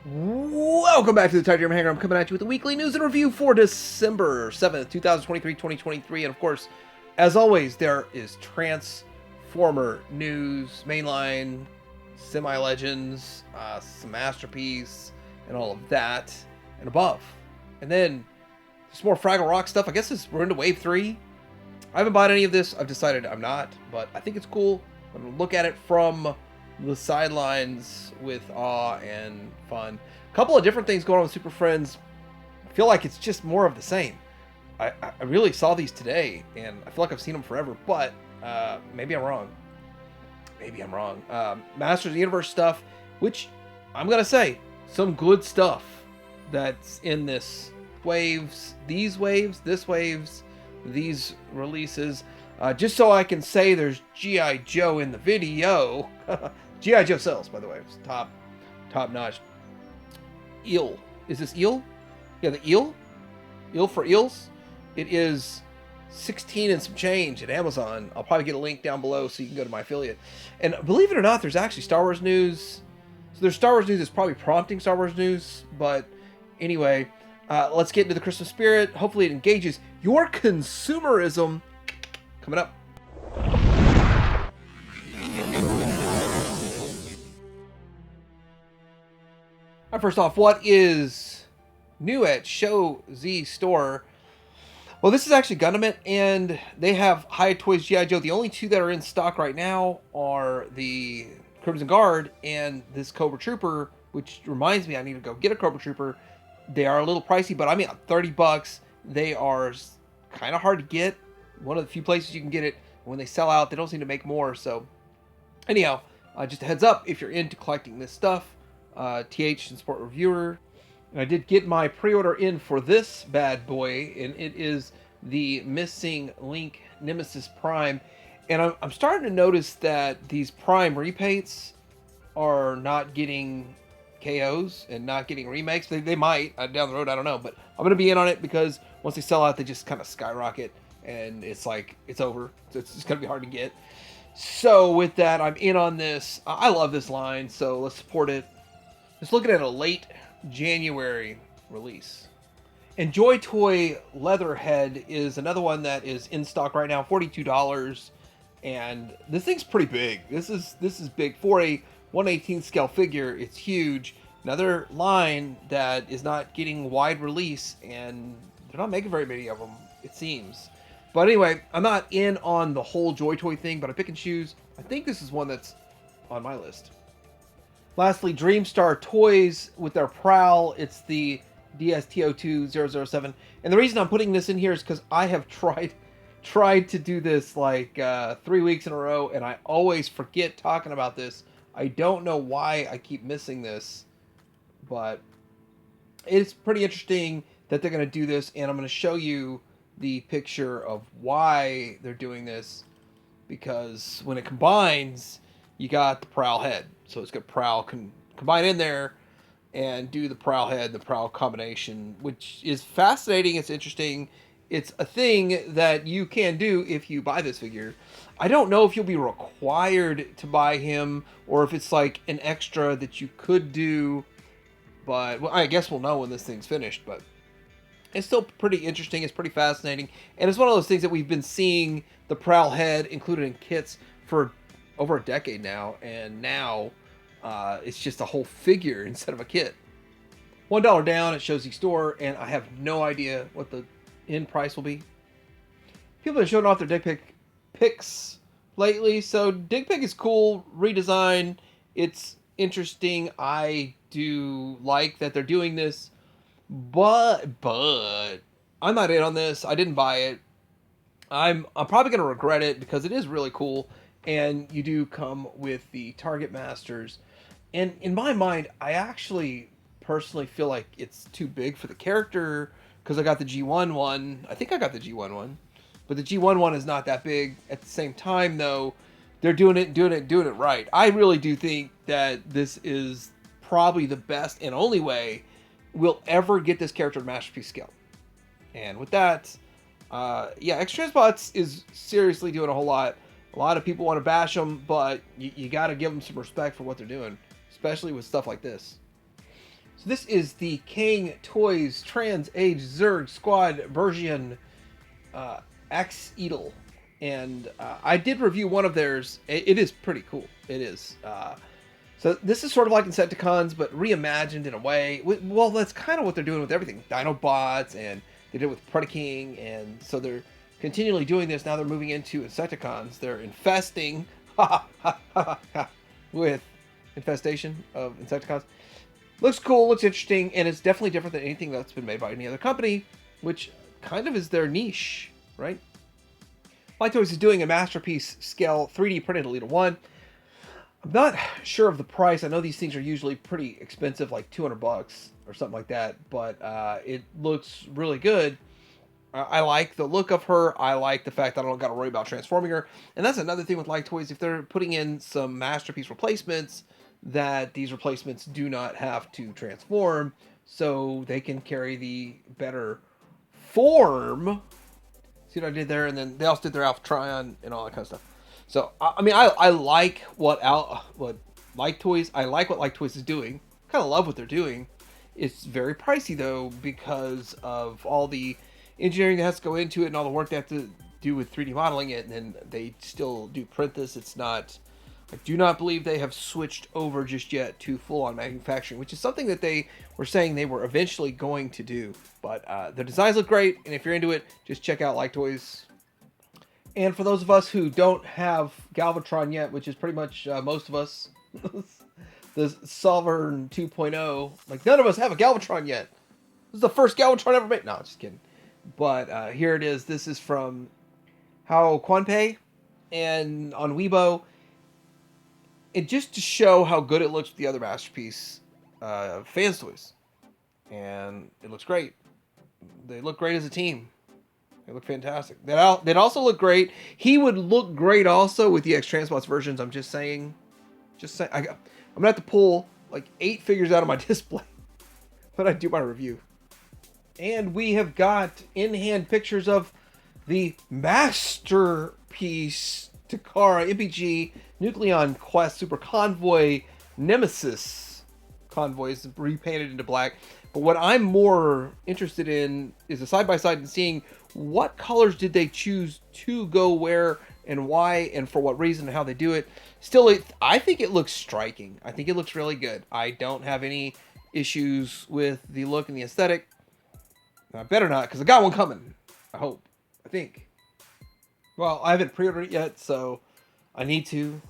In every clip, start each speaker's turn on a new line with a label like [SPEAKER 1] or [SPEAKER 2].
[SPEAKER 1] Welcome back to the Titanium Hangar. I'm coming at you with the weekly news and review for December 7th, 2023. And of course, as always, there is Transformer news, mainline, semi-legends, some masterpiece, and all of that, and above. And then, there's more Fraggle Rock stuff. I guess we're into Wave 3. I haven't bought any of this. I've decided I'm not, but I think it's cool. I'm going to look at it from the sidelines with awe and fun. A couple of different things going on with Super Friends. I feel like it's just more of the same. I really saw these today, and I feel like I've seen them forever, but maybe I'm wrong. Masters of the Universe stuff, which I'm going to say, some good stuff that's in this waves, these releases. Just so I can say there's G.I. Joe in the video. G.I. Joe sells, by the way. It's top notch. Eel. Is this eel? Yeah, the eel? Eel for eels? It is 16 and some change at Amazon. I'll probably get a link down below so you can go to my affiliate. And believe it or not, there's actually Star Wars news. So there's Star Wars news that's probably prompting Star Wars news. But anyway, let's get into the Christmas spirit. Hopefully it engages your consumerism. Coming up. All right, first off, what is new at Show Z Store? Well, this is actually Gundam, and they have Hiya Toys G.I. Joe. The only two that are in stock right now are the Crimson Guard and this Cobra Trooper, which reminds me I need to go get a Cobra Trooper. They are a little pricey, but I mean, $30. They are kind of hard to get. One of the few places you can get it. When they sell out, they don't seem to make more. So anyhow, just a heads up, if you're into collecting this stuff, TH and Sport Reviewer. And I did get my pre-order in for this bad boy, and it is the Missing Link Nemesis Prime. And I'm starting to notice that these Prime repaints are not getting KOs and not getting remakes. They might down the road, I don't know. But I'm going to be in on it because once they sell out, they just kind of skyrocket. And it's like, it's over. So it's just going to be hard to get. So with that, I'm in on this. I love this line, so let's support it. Just looking at a late January release. And Joy Toy Leatherhead is another one that is in stock right now, $42. And this thing's pretty big. This is big. For a 1/18 scale figure, it's huge. Another line that is not getting wide release, and they're not making very many of them, it seems. But anyway, I'm not in on the whole Joy Toy thing, but I pick and choose. I think this is one that's on my list. Lastly, Dreamstar Toys with their Prowl. It's the DSTO2007. And the reason I'm putting this in here is because I have tried to do this like 3 weeks in a row, and I always forget talking about this. I don't know why I keep missing this, but it's pretty interesting that they're going to do this, and I'm going to show you the picture of why they're doing this, because when it combines, you got the Prowl head. So it's got Prowl combine in there and do the Prowl head, the Prowl combination, which is fascinating. It's interesting. It's a thing that you can do if you buy this figure. I don't know if you'll be required to buy him or if it's like an extra that you could do, but well, I guess we'll know when this thing's finished. But it's still pretty interesting. It's pretty fascinating. And it's one of those things that we've been seeing the Prowl head included in kits for over a decade now. And now it's just a whole figure instead of a kit. $1 down at Show Z Store. And I have no idea what the end price will be. People have been showing off their dick pics lately. So dick pic is cool. Redesign. It's interesting. I do like that they're doing this. But I'm not in on this. I didn't buy it. I'm probably going to regret it because it is really cool. And you do come with the Target Masters. And in my mind, I actually personally feel like it's too big for the character because I got the G1 one. I think I got the G1 one. But the G1 one is not that big. At the same time, though, they're doing it right. I really do think that this is probably the best and only way we'll ever get this character to Masterpiece scale. And with that, yeah, X-Transbots is seriously doing a whole lot. A lot of people want to bash them, but you got to give them some respect for what they're doing, especially with stuff like this. So this is the King Toys Trans Age Zerg Squad version Axe Eagle. And I did review one of theirs. It is pretty cool. It is. So this is sort of like Insecticons, but reimagined in a way. Well, that's kind of what they're doing with everything. Dinobots, and they did it with Predaking, and so they're continually doing this. Now they're moving into Insecticons. They're infesting with infestation of Insecticons. Looks cool, looks interesting, and it's definitely different than anything that's been made by any other company, which kind of is their niche, right? Light Toys is doing a masterpiece scale 3D printed Elita 1. I'm not sure of the price. I know these things are usually pretty expensive, like $200 or something like that, but it looks really good. I like the look of her. I like the fact that I don't got to worry about transforming her. And that's another thing with Light Toys. If they're putting in some masterpiece replacements, that these replacements do not have to transform, so they can carry the better form. See what I did there? And then they also did their Alpha Trion and all that kind of stuff. So, I mean, I like what Light Toys, I like what Light Toys is doing. Kind of love what they're doing. It's very pricey, though, because of all the engineering that has to go into it and all the work they have to do with 3D modeling it. And then they still do print this. It's not... I do not believe they have switched over just yet to full-on manufacturing, which is something that they were saying they were eventually going to do. But the designs look great, and if you're into it, just check out Light Toys. And for those of us who don't have Galvatron yet, which is pretty much most of us, the Sovereign 2.0, like none of us have a Galvatron yet. This is the first Galvatron ever made. No, just kidding. But here it is. This is from Hao Quanpei, and on Weibo. And just to show how good it looks with the other Masterpiece Fans Toys. And it looks great. They look great as a team. They look fantastic. They'd also look great. He would look great also with the X-Transbots versions. I'm just saying. I'm going to have to pull like 8 figures out of my display when I do my review. And we have got in-hand pictures of the Masterpiece Takara MPG Nucleon Quest Super Convoy Nemesis convoys repainted into black. But what I'm more interested in is a side-by-side and seeing what colors did they choose to go where and why and for what reason and how they do it. Still, I think it looks striking. I think it looks really good. I don't have any issues with the look and the aesthetic. I better not, because I got one coming. I hope. I think. Well, I haven't pre-ordered it yet, so I need to.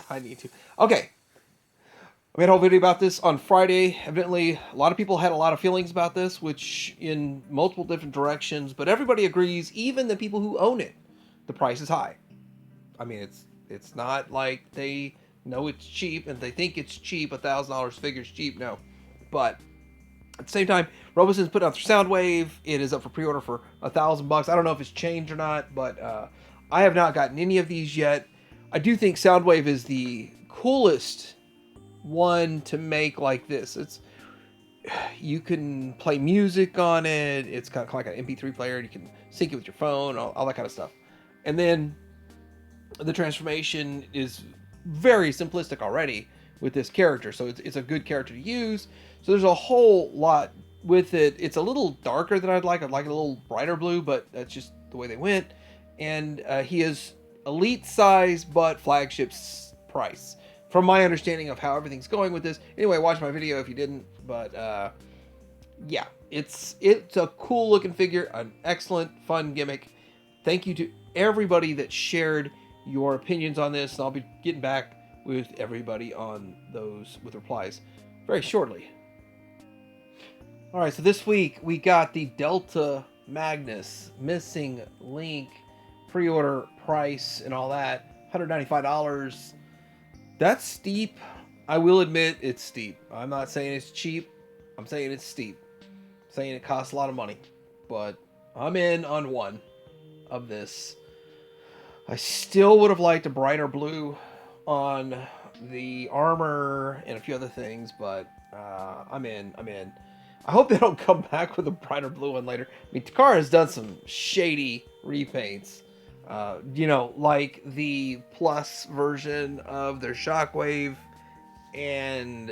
[SPEAKER 1] I need to. Okay. I made a whole video about this on Friday. Evidently, a lot of people had a lot of feelings about this, which in multiple different directions, but everybody agrees, even the people who own it, the price is high. I mean, it's not like they know it's cheap and they think it's cheap. $1,000 figure's cheap. No. But at the same time, Robosen's put out their Soundwave. It is up for pre-order for $1,000. I don't know if it's changed or not, but I have not gotten any of these yet. I do think Soundwave is the coolest one to make like this. You can play music on it. It's kind of like an MP3 player. You can sync it with your phone, all that kind of stuff. And then the transformation is very simplistic already with this character, so it's a good character to use. So there's a whole lot with it. It's a little darker than I'd like. I'd like it a little brighter blue, but that's just the way they went. And he is elite size, but flagship price, from my understanding of how everything's going with this. Anyway, watch my video if you didn't. But yeah, it's a cool looking figure, an excellent, fun gimmick. Thank you to everybody that shared your opinions on this, and I'll be getting back with everybody on those with replies very shortly. All right, so this week we got the Delta Magnus missing link pre-order price and all that, $195. That's steep. I will admit it's steep. I'm not saying it's cheap. I'm saying it's steep. I'm saying it costs a lot of money, but I'm in on one of this. I still would have liked a brighter blue on the armor and a few other things, but I'm in. I hope they don't come back with a brighter blue one later. I mean, Takara has done some shady repaints. Like the plus version of their Shockwave And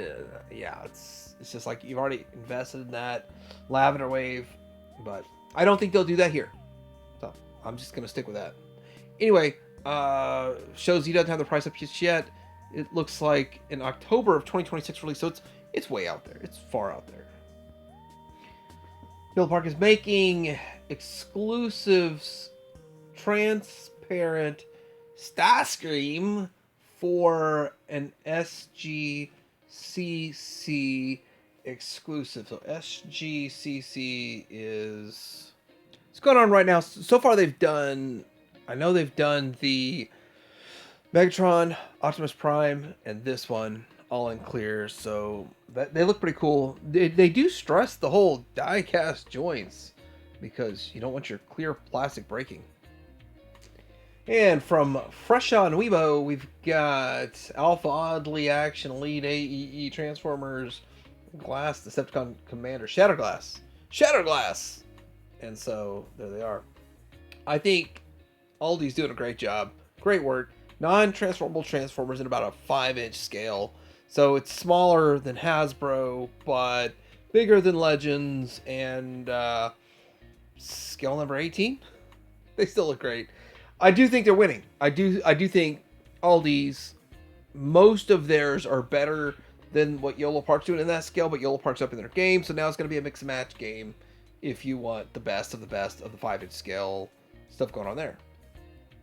[SPEAKER 1] yeah, it's just like you've already invested in that Lavender Wave, but I don't think they'll do that here. So I'm just gonna stick with that. Anyway, shows he doesn't have the price up just yet. It looks like in October of 2026 release, so it's way out there. It's far out there. Build Park is making exclusives transparent Starscream for an SGCC exclusive. So SGCC is what's going on right now. So far they've done, I know they've done the Megatron, Optimus Prime, and this one all in clear. So they look pretty cool. They do stress the whole die cast joints because you don't want your clear plastic breaking. And from Fresh on Weibo, we've got Alpha Oddly Action Elite AEE Transformers, Glass, Decepticon Commander, Shatterglass! And so, there they are. I think Aldi's doing a great job. Great work. Non-transformable Transformers in about a 5-inch scale. So it's smaller than Hasbro, but bigger than Legends, and scale number 18. They still look great. I do think they're winning. I do think Aldi's, most of theirs are better than what Yolo Park's doing in that scale, but Yolo Park's up in their game, so now it's going to be a mix and match game if you want the best of the 5-inch scale stuff going on there.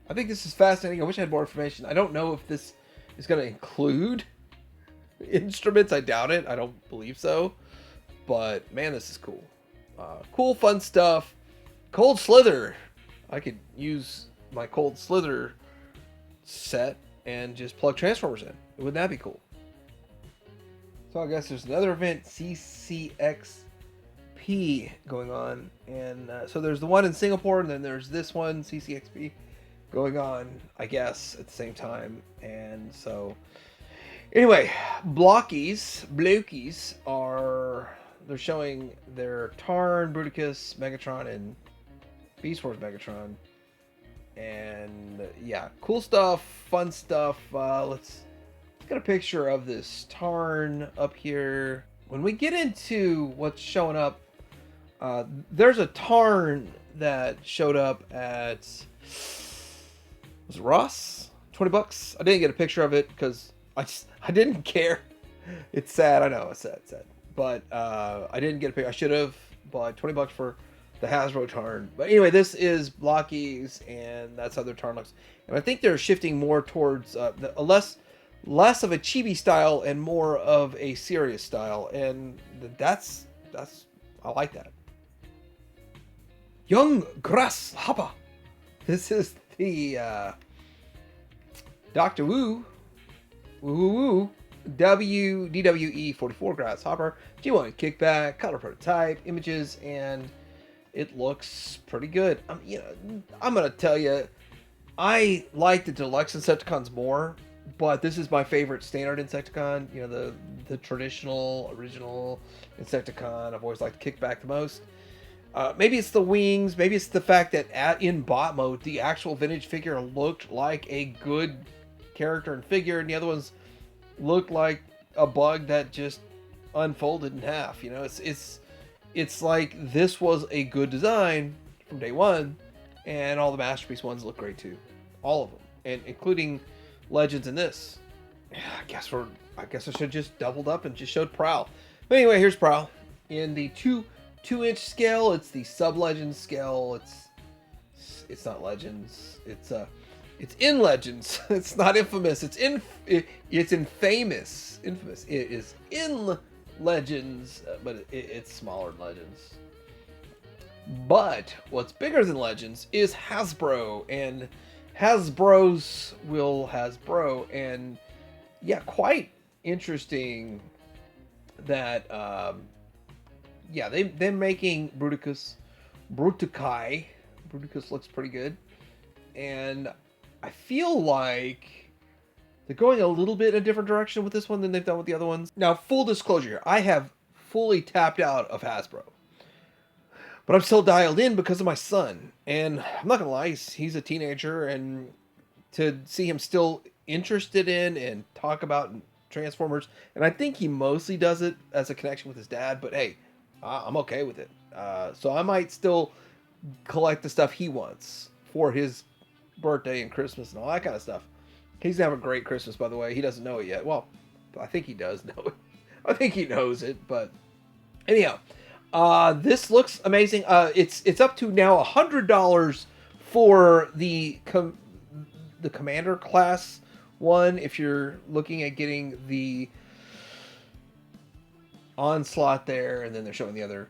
[SPEAKER 1] I think this is fascinating. I wish I had more information. I don't know if this is going to include instruments. I doubt it. I don't believe so. But, man, this is cool. Cool, fun stuff. Cold Slither. I could use my Cold Slither set and just plug Transformers in. Wouldn't that be cool? So I guess there's another event, CCXP, going on. And so there's the one in Singapore, and then there's this one, CCXP, going on, I guess, at the same time. And so, anyway, Blokies they're showing their Tarn, Bruticus, Megatron, and Beast Wars Megatron. And yeah, cool stuff, fun stuff. Let's get a picture of this Tarn up here. When we get into what's showing up, there's a Tarn that showed up at, was it Ross? $20. I didn't get a picture of it because I didn't care. It's sad. I know it's sad. But I didn't get a picture. I should have. But $20 for the Hasbro Tarn. But anyway, this is Blokies, and that's how their Tarn looks. And I think they're shifting more towards less of a chibi style and more of a serious style, and that's I like that. Young Grasshopper. This is the Dr. Wu DWE 44 Grasshopper G1 kickback, color prototype, images, and it looks pretty good. I'm gonna tell you, I like the deluxe Insecticons more, but this is my favorite standard Insecticon. You know, the traditional, original Insecticon. I've always liked kickback the most. Maybe it's the wings. Maybe it's the fact that in bot mode, the actual vintage figure looked like a good character and figure, and the other ones looked like a bug that just unfolded in half. You know, it's like this was a good design from day one, and all the Masterpiece ones look great too, all of them, and including Legends in this. I guess I should have just doubled up and just showed Prowl. But anyway, here's Prowl in the 2-inch scale. It's the sub Legends scale. It's not Legends. It's in Legends. It's not Infamous. It's infamous. Infamous. It is in Legends, but it's smaller than Legends. But what's bigger than Legends is Hasbro, and Hasbro's will Hasbro, and yeah, quite interesting that they're making Bruticus. Bruticus looks pretty good, and I feel like they're going a little bit in a different direction with this one than they've done with the other ones. Now, full disclosure here, I have fully tapped out of Hasbro, but I'm still dialed in because of my son. And I'm not gonna lie, he's a teenager, and to see him still interested in and talk about Transformers, and I think he mostly does it as a connection with his dad. But hey, I'm okay with it. So I might still collect the stuff he wants for his birthday and Christmas and all that kind of stuff. He's gonna have a great Christmas, by the way. He doesn't know it yet. Well, I think he does know it. I think he knows it, but anyhow, this looks amazing. It's up to now $100 for the Commander class one. If you're looking at getting the Onslaught there, and then they're showing the other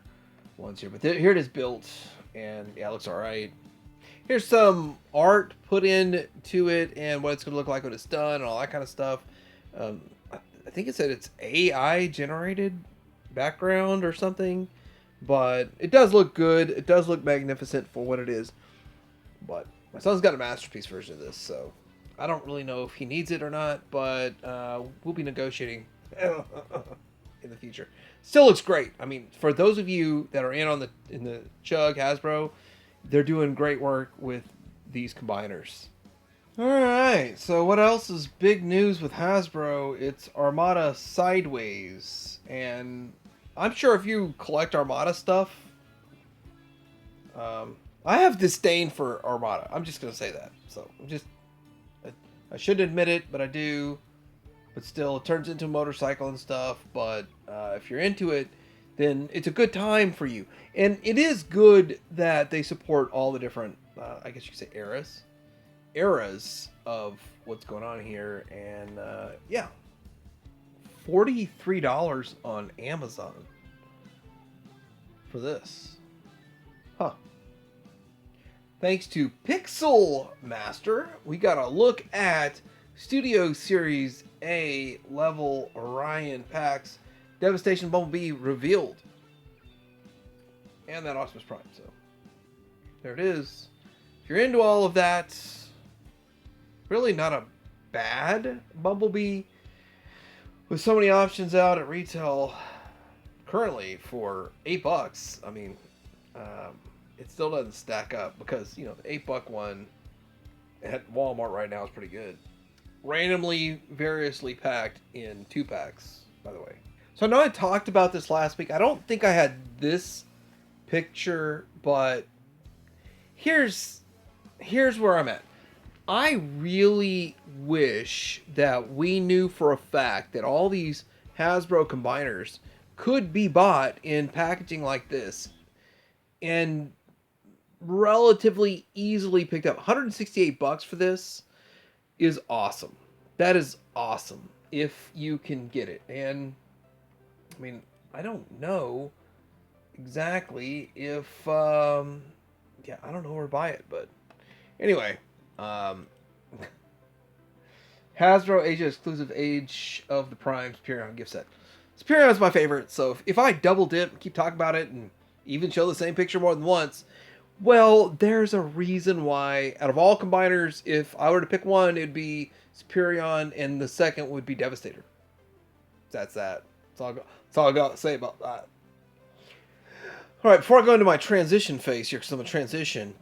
[SPEAKER 1] ones here. But here it is built, and yeah, it looks all right. Here's some art put into it and what it's going to look like when it's done and all that kind of stuff. I think it said it's AI generated background or something, but it does look good. It does look magnificent for what it is. But my son's got a masterpiece version of this, so I don't really know if he needs it or not, but we'll be negotiating in the future. Still looks great. I mean, for those of you that are in the Chug Hasbro, they're doing great work with these combiners. Alright, so what else is big news with Hasbro? It's Armada Sideways. And I'm sure if you collect Armada stuff, I have disdain for Armada. I'm just going to say that. So, I shouldn't admit it, but I do. But still, it turns into a motorcycle and stuff. But if you're into it, then it's a good time for you. And it is good that they support all the different, I guess you could say eras of what's going on here. And yeah, $43 on Amazon for this. Huh. Thanks to Pixel Master, we got a look at Studio Series A level Orion packs. Devastation Bumblebee revealed. And that Optimus Prime, so there it is. If you're into all of that, really not a bad Bumblebee with so many options out at retail currently for $8. I mean, it still doesn't stack up because, you know, the $8 one at Walmart right now is pretty good. Randomly, variously packed in 2-packs, by the way. So I know I talked about this last week. I don't think I had this picture, but here's where I'm at. I really wish that we knew for a fact that all these Hasbro combiners could be bought in packaging like this and relatively easily picked up. $168 for this is awesome. That is awesome if you can get it. And I mean, I don't know exactly if yeah, I don't know where to buy it, but anyway, Hasbro Asia exclusive Age of the Prime Superion gift set. Superion is my favorite, so if I double dip, keep talking about it, and even show the same picture more than once, well, there's a reason why. Out of all combiners, if I were to pick one, it'd be Superion, and the second would be Devastator. That's that. That's all I got to say about that. All right, before I go into my transition phase here, because I'm a transition,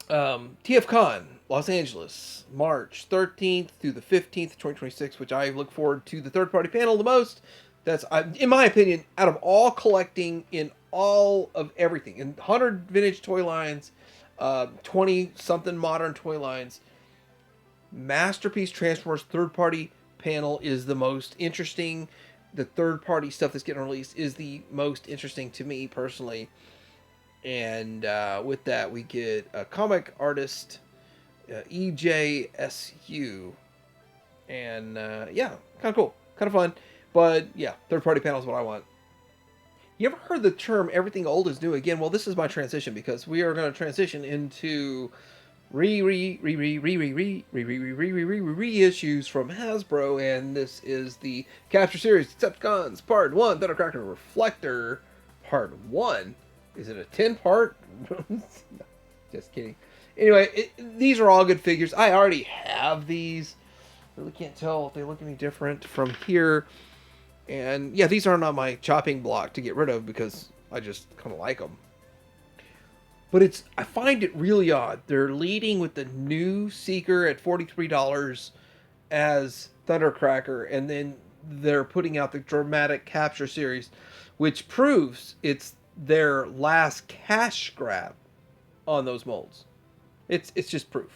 [SPEAKER 1] TFcon Los Angeles, March 13th through the 15th, 2026, which I look forward to the third-party panel the most. That's, in my opinion, out of all collecting in all of everything, in 100 vintage toy lines, 20-something modern toy lines, Masterpiece Transformers third-party panel is the most interesting. The third-party stuff that's getting released is the most interesting to me personally. And with that, we get a comic artist, EJSU. And yeah, kind of cool. Kind of fun. But yeah, third-party panel is what I want. You ever heard the term everything old is new again? Well, this is my transition because we are going to transition into reissues from Hasbro, and this is the Capture Series Decepticons Part 1 Thundercracker Reflector Part 1. Is it a 10-part? No, just kidding. Anyway, these are all good figures. I already have these. Really can't tell if they look any different from here. And yeah, these aren't on my chopping block to get rid of because I just kind of like them. But I find it really odd. They're leading with the new Seeker at $43 as Thundercracker, and then they're putting out the Dramatic Capture series, which proves it's their last cash grab on those molds. It's just proof.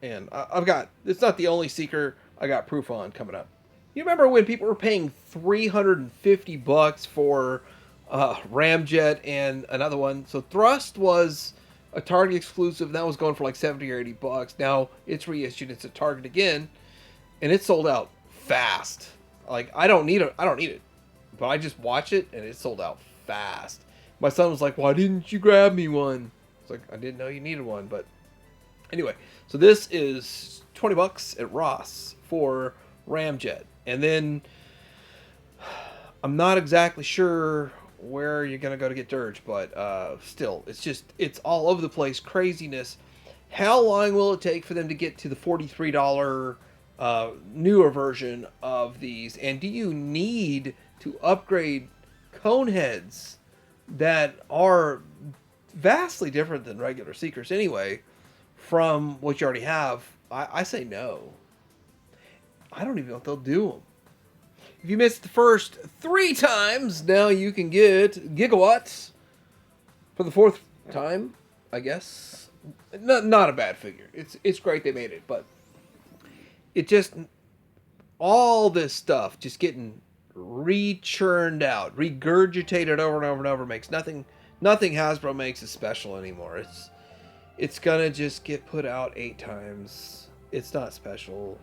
[SPEAKER 1] And I've got, it's not the only Seeker I got proof on coming up. You remember when people were paying $350 for Ramjet and another one? So Thrust was a Target exclusive. That was going for like $70 or $80. Now it's reissued. It's a Target again, and it sold out fast. Like I don't need it, but I just watch it and it sold out fast. My son was like, "Why didn't you grab me one?" It's like I didn't know you needed one, but anyway. So this is $20 at Ross for Ramjet, and then I'm not exactly sure where you're gonna go to get Dirge, but still, it's all over the place, craziness. How long will it take for them to get to the $43 newer version of these? And do you need to upgrade cone heads that are vastly different than regular Seekers anyway from what you already have? I say no. I don't even know if they'll do them. If you missed the first 3 times, now you can get gigawatts for the 4th time, I guess. Not a bad figure. It's great they made it, but it just, all this stuff just getting re-churned out, regurgitated over and over and over, makes nothing Hasbro makes is special anymore. It's gonna just get put out 8 times. It's not special.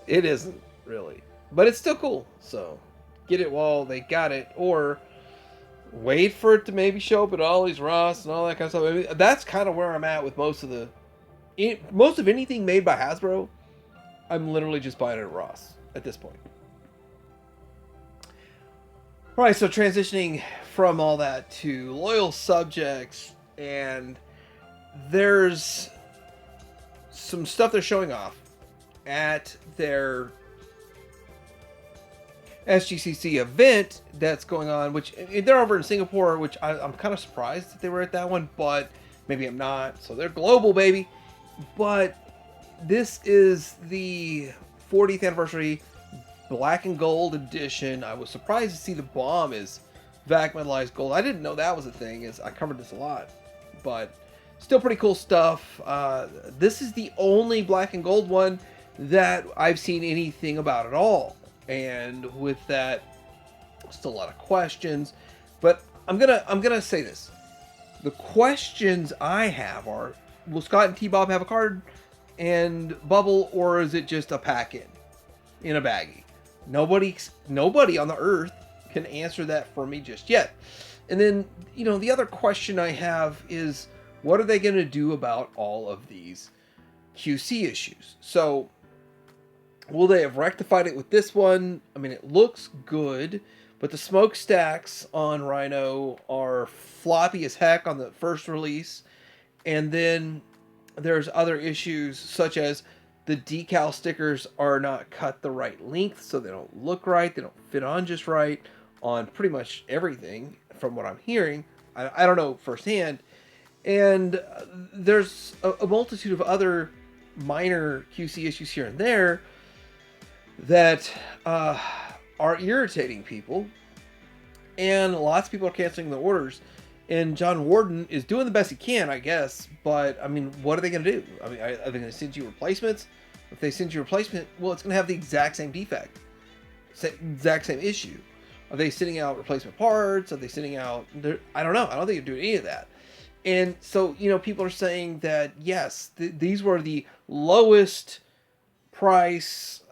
[SPEAKER 1] It isn't really, but it's still cool. So get it while they got it, or wait for it to maybe show up at Ollie's, Ross, and all that kind of stuff. I mean, that's kind of where I'm at with most of anything made by Hasbro. I'm literally just buying it at Ross at this point. All right, so transitioning from all that to loyal subjects, and there's some stuff they're showing off at their SGCC event that's going on, which they're over in Singapore, which I'm kind of surprised that they were at that one, but maybe I'm not. So they're global, baby. But this is the 40th anniversary black and gold edition. I was surprised to see the bomb is vac metallized gold. I didn't know that was a thing, as I covered this a lot, but still pretty cool stuff. This is the only black and gold one that I've seen anything about at all. And with that, still a lot of questions. But I'm gonna say this: the questions I have are, will Scott and T-Bob have a card and bubble, or is it just a pack in a baggie? Nobody on the earth can answer that for me just yet. And then, the other question I have is, what are they going to do about all of these QC issues? So, will they have rectified it with this one? I mean, it looks good, but the smokestacks on Rhino are floppy as heck on the first release. And then there's other issues, such as the decal stickers are not cut the right length, so they don't look right. They don't fit on just right on pretty much everything, from what I'm hearing. I don't know firsthand. And there's a multitude of other minor QC issues here and there that are irritating people. And lots of people are canceling their orders. And John Warden is doing the best he can, I guess. But, I mean, what are they going to do? I mean, are they going to send you replacements? If they send you a replacement, well, it's going to have the exact same defect. Exact same issue. Are they sending out replacement parts? Are they sending out... I don't know. I don't think they're doing any of that. And so, people are saying that, yes, these were the lowest price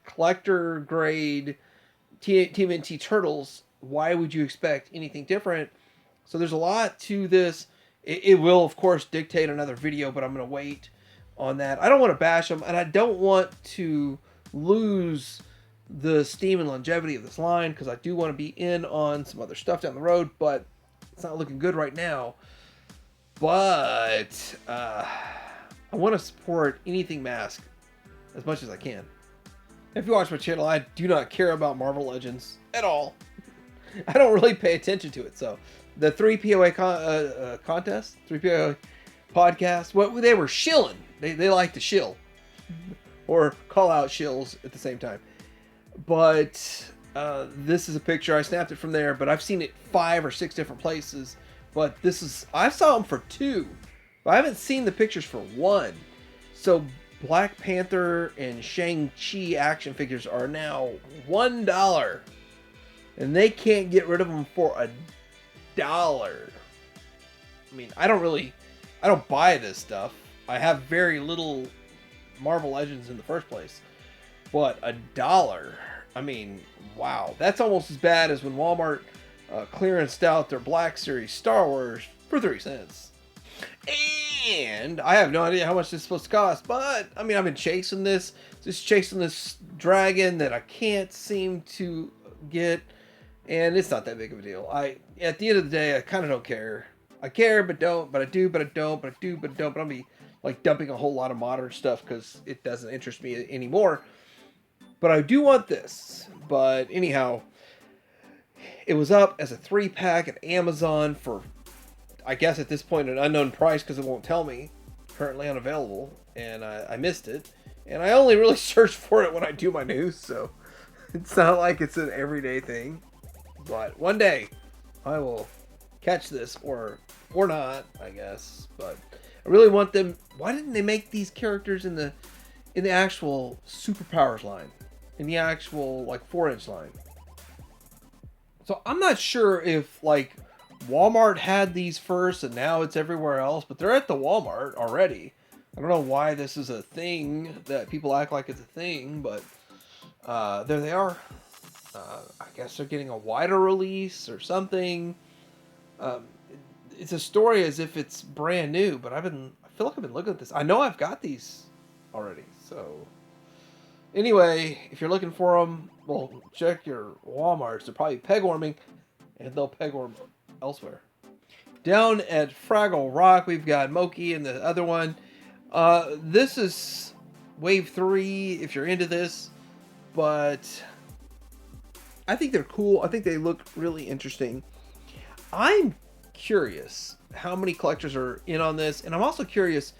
[SPEAKER 1] collector grade TMNT turtles. Why would you expect anything different? So there's a lot to this. It will, of course, dictate another video, but I'm going to wait on that. I don't want to bash them, and I don't want to lose the steam and longevity of this line, because I do want to be in on some other stuff down the road, but it's not looking good right now. But I want to support anything mask as much as I can. If you watch my channel, I do not care about Marvel Legends at all. I don't really pay attention to it. So the 3POA contest, 3POA podcast, they were shilling. They like to shill. or call out shills at the same time. But this is a picture. I snapped it from there, but I've seen it 5 or 6 different places. But this is, I saw them for 2, but I haven't seen the pictures for 1. So Black Panther and Shang-Chi action figures are now $1, and they can't get rid of them for $1. I mean, I don't buy this stuff. I have very little Marvel Legends in the first place, but $1. I mean, wow, that's almost as bad as when Walmart clearanced out their Black Series Star Wars for 3 cents. And I have no idea how much this is supposed to cost, but I mean, I've been chasing this dragon that I can't seem to get, and it's not that big of a deal. At the end of the day, I kind of don't care. I care, but don't, but I do, but I don't, but I do, but I don't, but I'll be like dumping a whole lot of modern stuff because it doesn't interest me anymore. But I do want this. But anyhow, it was up as a 3-pack at Amazon for, I guess at this point, an unknown price because it won't tell me. Currently unavailable, and I missed it. And I only really search for it when I do my news, so it's not like it's an everyday thing. But one day, I will catch this, or not, I guess. But I really want them. Why didn't they make these characters in the actual superpowers line, in the actual like 4-inch line? So I'm not sure if like Walmart had these first and now it's everywhere else, but they're at the Walmart already. I don't know why this is a thing that people act like it's a thing, but there they are. I guess they're getting a wider release or something. It's a story as if it's brand new, but I feel like I've been looking at this. I know I've got these already. So anyway, if you're looking for them, well, check your Walmarts. They're probably peg warming, and they'll peg warm elsewhere. Down at Fraggle Rock, we've got Moty and the other one. This is Wave 3 if you're into this, but I think they're cool. I think they look really interesting. I'm curious how many collectors are in on this, and I'm also curious,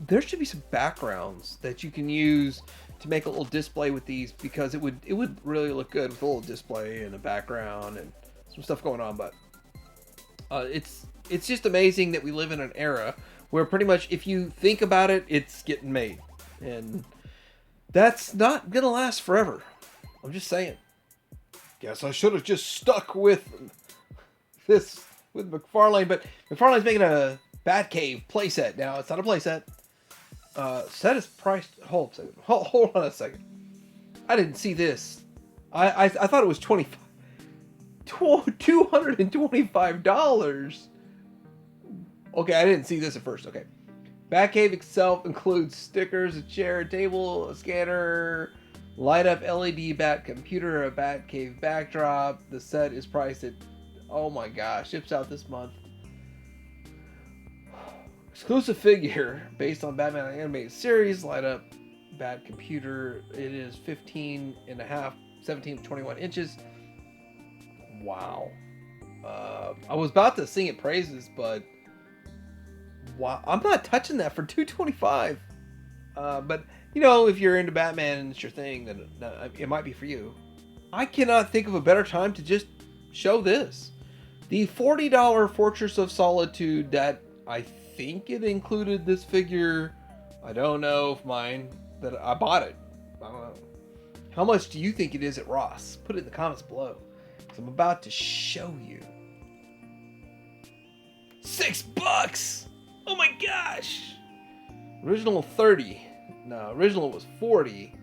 [SPEAKER 1] there should be some backgrounds that you can use to make a little display with these, because it would really look good with a little display and a background and some stuff going on. But it's just amazing that we live in an era where pretty much if you think about it, it's getting made, and that's not gonna last forever. I'm just saying. Guess I should have just stuck with this with McFarlane, but McFarlane's making a Batcave playset now. It's not a playset. Set is priced. Hold on a second. I didn't see this. I thought it was $225. Okay, I didn't see this at first. Okay, Batcave itself includes stickers, a chair, a table, a scanner, light up LED bat computer, a Batcave backdrop. The set is priced at, oh my gosh, ships out this month. Exclusive figure based on Batman animated series, light up bat computer. It is 17 to 21 inches. Wow. I was about to sing it praises, but wow, I'm not touching that for $225. But you know, if you're into Batman and it's your thing, then it might be for you. I cannot think of a better time to just show this. The $40 Fortress of Solitude that I think it included this figure. I don't know if that I bought it. I don't know. How much do you think it is at Ross? Put it in the comments below, because I'm about to show you. $6! Oh my gosh! Original 30. No, original was 40,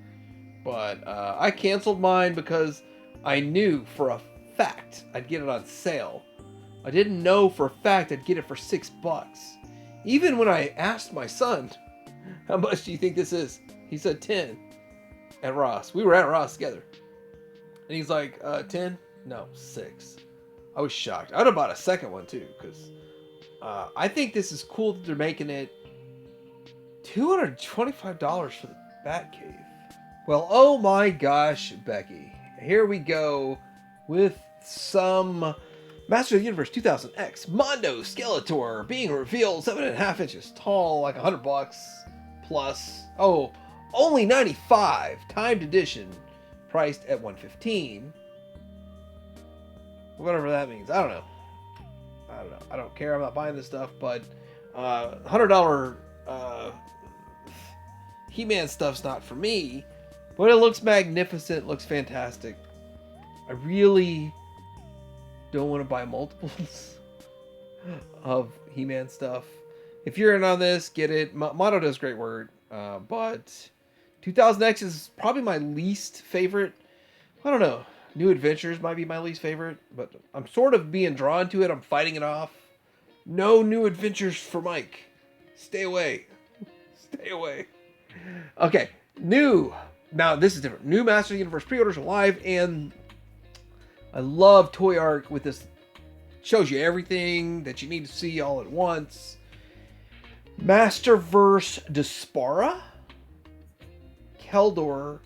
[SPEAKER 1] but I canceled mine because I knew for a fact I'd get it on sale. I didn't know for a fact I'd get it for $6. Even when I asked my son, how much do you think this is? He said 10 at Ross. We were at Ross together. And he's like, 10? No, 6. I was shocked. I would have bought a second one too, because I think this is cool that they're making it $225 for the Batcave. Well, oh my gosh, Becky. Here we go with some Master of the Universe 2000X Mondo Skeletor being revealed 7.5 inches tall, like $100 plus. Oh, only $95, timed edition, priced at $115. Whatever that means. I don't know. I don't care. I'm not buying this stuff, but $100 He-Man stuff's not for me. But it looks magnificent. Looks fantastic. I really don't want to buy multiples of He-Man stuff. If you're in on this, get it. Mondo does great work. But 2000X is probably my least favorite. I don't know. New Adventures might be my least favorite, but I'm sort of being drawn to it. I'm fighting it off. No New Adventures for Mike. Stay away. Stay away. Okay. Now this is different. New Masters of the Universe pre-orders are live, and I love Toy Arc with this. Shows you everything that you need to see all at once. Masterverse Despara, Keldor,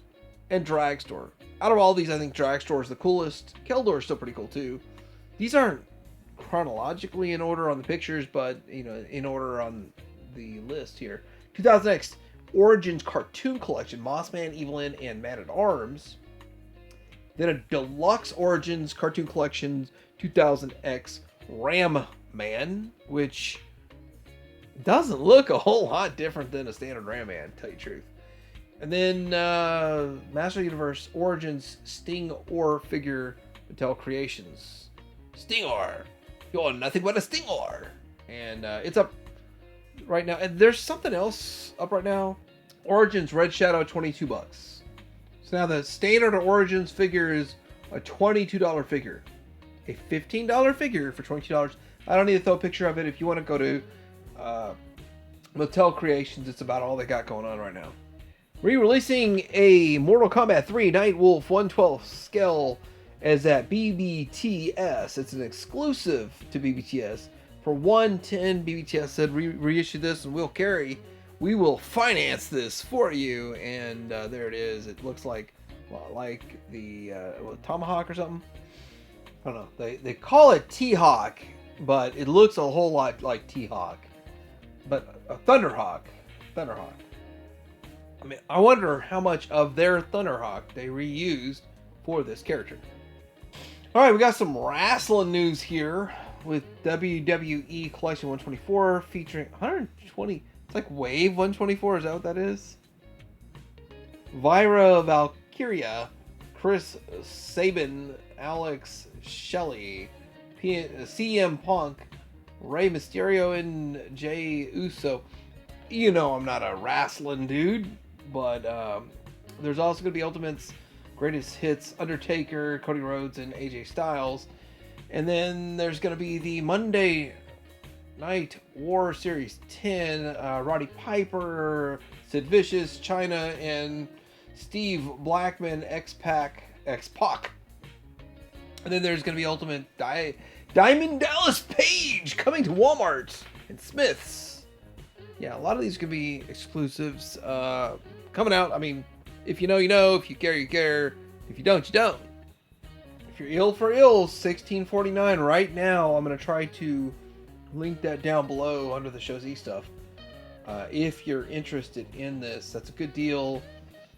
[SPEAKER 1] and Dragstore. Out of all these, I think Dragstore is the coolest. Keldor is still pretty cool too. These aren't chronologically in order on the pictures, but in order on the list here. 2000X Origins Cartoon Collection, Mossman, Evelyn, and Man-at-Arms. Then a Deluxe Origins Cartoon Collection 2000X Ram Man, which doesn't look a whole lot different than a standard Ram Man, to tell you the truth. And then Master Universe Origins Sting-Or figure Mattel Creations. Sting-Or! You're nothing but a Sting-Or! And it's up right now. And there's something else up right now. Origins Red Shadow, $22. So now the standard Origins figure is a $22 figure. A $15 figure for $22. I don't need to throw a picture of it. If you want to go to Mattel Creations, it's about all they got going on right now. Re-releasing a Mortal Kombat 3 Nightwolf 1/12 scale as at BBTS. It's an exclusive to BBTS. For $110, BBTS said reissue this and we'll carry. We will finance this for you. And there it is. It looks like the Tomahawk or something. I don't know. They call it T-Hawk, but it looks a whole lot like T-Hawk. But a Thunderhawk. I mean, I wonder how much of their Thunderhawk they reused for this character. All right, we got some wrestling news here with WWE Collection 124 featuring 120. It's like Wave 124. Is that what that is? Vira Valkyria, Chris Sabin, Alex Shelley, CM Punk, Rey Mysterio, and Jey Uso. You know I'm not a wrestling dude, but there's also going to be Ultimate's Greatest Hits, Undertaker, Cody Rhodes, and AJ Styles. And then there's going to be the Monday Night War Series 10, Roddy Piper, Sid Vicious, Chyna, and Steve Blackman, X-Pac. And then there's going to be Ultimate Diamond Dallas Page coming to Walmart and Smith's. Yeah, a lot of these could be exclusives coming out. I mean, if you know, you know. If you care, you care. If you don't, you don't. If you're ill for ill, $16.49 right now. I'm going to try to link that down below under the Show Z stuff. If you're interested in this, that's a good deal.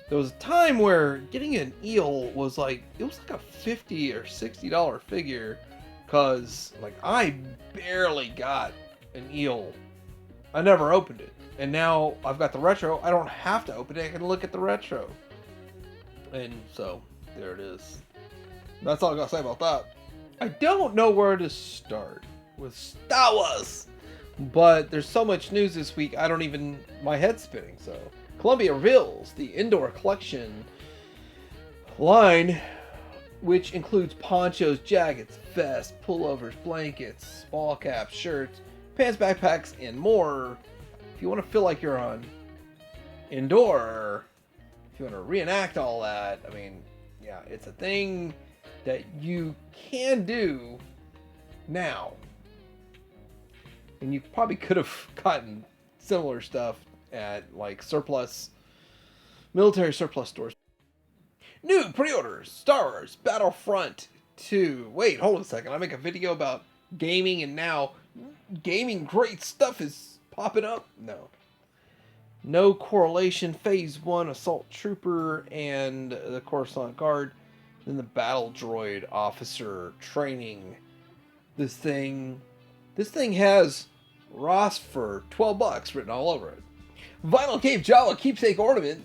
[SPEAKER 1] There was a time where getting an eel was like, it was like a $50 or $60 figure. Because, like, I barely got an eel. I never opened it. And now I've got the retro. I don't have to open it. I can look at the retro. And so, there it is. That's all I got to say about that. I don't know where to start with Star Wars. But there's so much news this week, I don't even... My head's spinning, so... Columbia reveals the Indoor Collection line, which includes ponchos, jackets, vests, pullovers, blankets, ball caps, shirts, pants, backpacks, and more. If you want to feel like you're on Indoor, if you want to reenact all that, I mean, yeah, it's a thing that you can do now. And you probably could have gotten similar stuff at like military surplus stores. New pre-orders, Star Wars Battlefront II. Wait, hold on a second. I make a video about gaming and now gaming great stuff is popping up? No. No correlation. Phase 1 Assault Trooper and the Coruscant Guard. Then the Battle Droid Officer Training. This thing has Ross for $12 written all over it. Vinyl Cape Jawa Keepsake Ornament.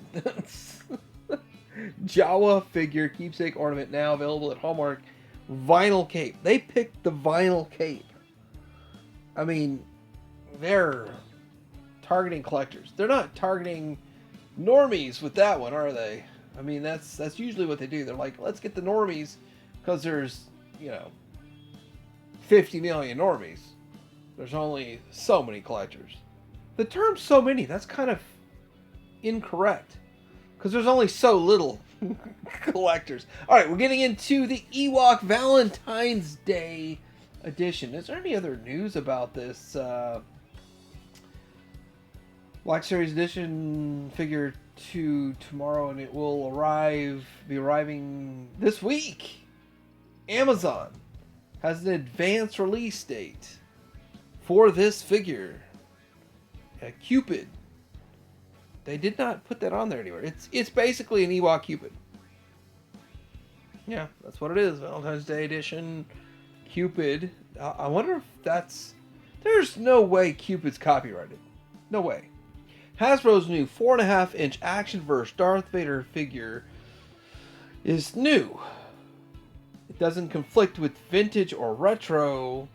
[SPEAKER 1] Jawa figure keepsake ornament now available at Hallmark. Vinyl Cape. They picked the Vinyl Cape. I mean, they're targeting collectors. They're not targeting normies with that one, are they? I mean, that's usually what they do. They're like, let's get the normies because there's, 50 million normies. There's only so many collectors. The term so many, that's kind of incorrect because there's only so little collectors. All right, we're getting into the Ewok Valentine's Day edition. Is there any other news about this Black Series edition figure to tomorrow, and it will be arriving this week? Amazon has an advanced release date for this figure. Cupid. They did not put that on there anywhere. It's basically an Ewok Cupid. Yeah, that's what it is. Valentine's Day edition Cupid. I wonder if that's... There's no way Cupid's copyrighted. No way. Hasbro's new 4.5-inch Action-Verse Darth Vader figure is new. It doesn't conflict with vintage or retro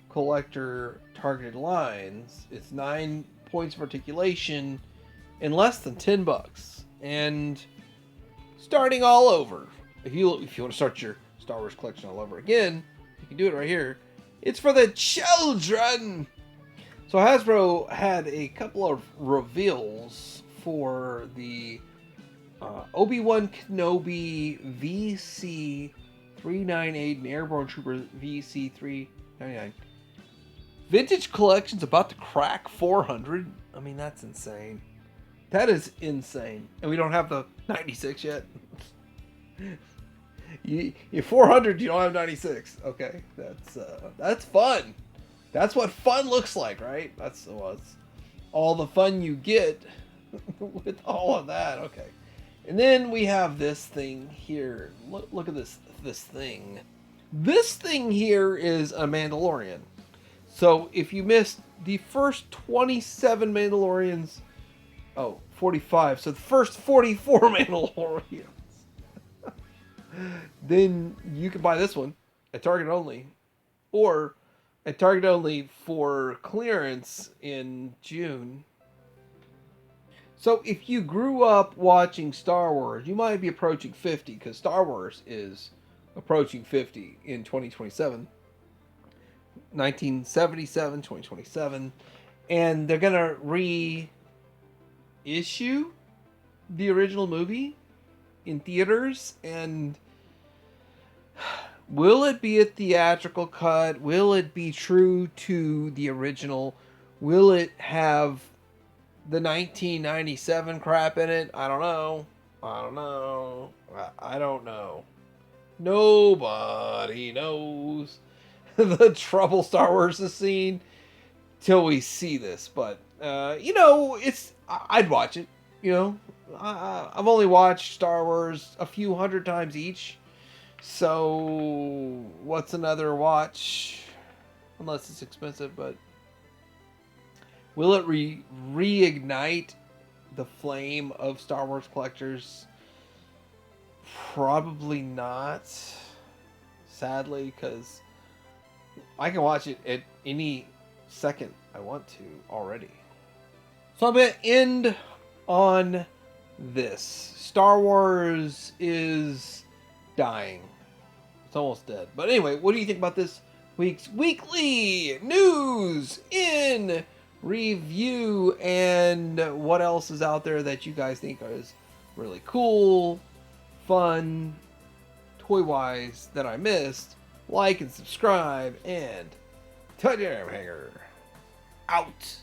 [SPEAKER 1] collector targeted lines. It's 9 points of articulation and less than $10. And starting all over. If you want to start your Star Wars collection all over again, you can do it right here. It's for the children. So Hasbro had a couple of reveals for the Obi-Wan Kenobi VC398 and Airborne Trooper VC399. Vintage collection's about to crack 400. I mean, that's insane. That is insane. And we don't have the 96 yet. You're 400, you don't have 96. Okay, that's fun. That's what fun looks like, right? That's all the fun you get with all of that. Okay. And then we have this thing here. Look at this thing. This thing here is a Mandalorian. So if you missed the first 27 Mandalorians, 45. So the first 44 Mandalorians. Then you can buy this one at Target only, or at Target only for clearance in June. So if you grew up watching Star Wars, you might be approaching 50, because Star Wars is approaching 50 in 2027. 1977, 2027. And they're going to reissue the original movie in theaters, and will it be a theatrical cut? Will it be true to the original? Will it have the 1997 crap in it? I don't know. I don't know. Nobody knows the trouble Star Wars has seen till we see this. But I'd watch it. I've only watched Star Wars a few hundred times each. So what's another watch? Unless it's expensive, but will it reignite the flame of Star Wars collectors? Probably not. Sadly, because I can watch it at any second I want to already. So I'm going to end on this. Star Wars is dying. It's almost dead. But anyway, what do you think about this week's weekly news in review, and what else is out there that you guys think is really cool, fun, toy-wise that I missed? Like and subscribe, and touch your hanger. Out.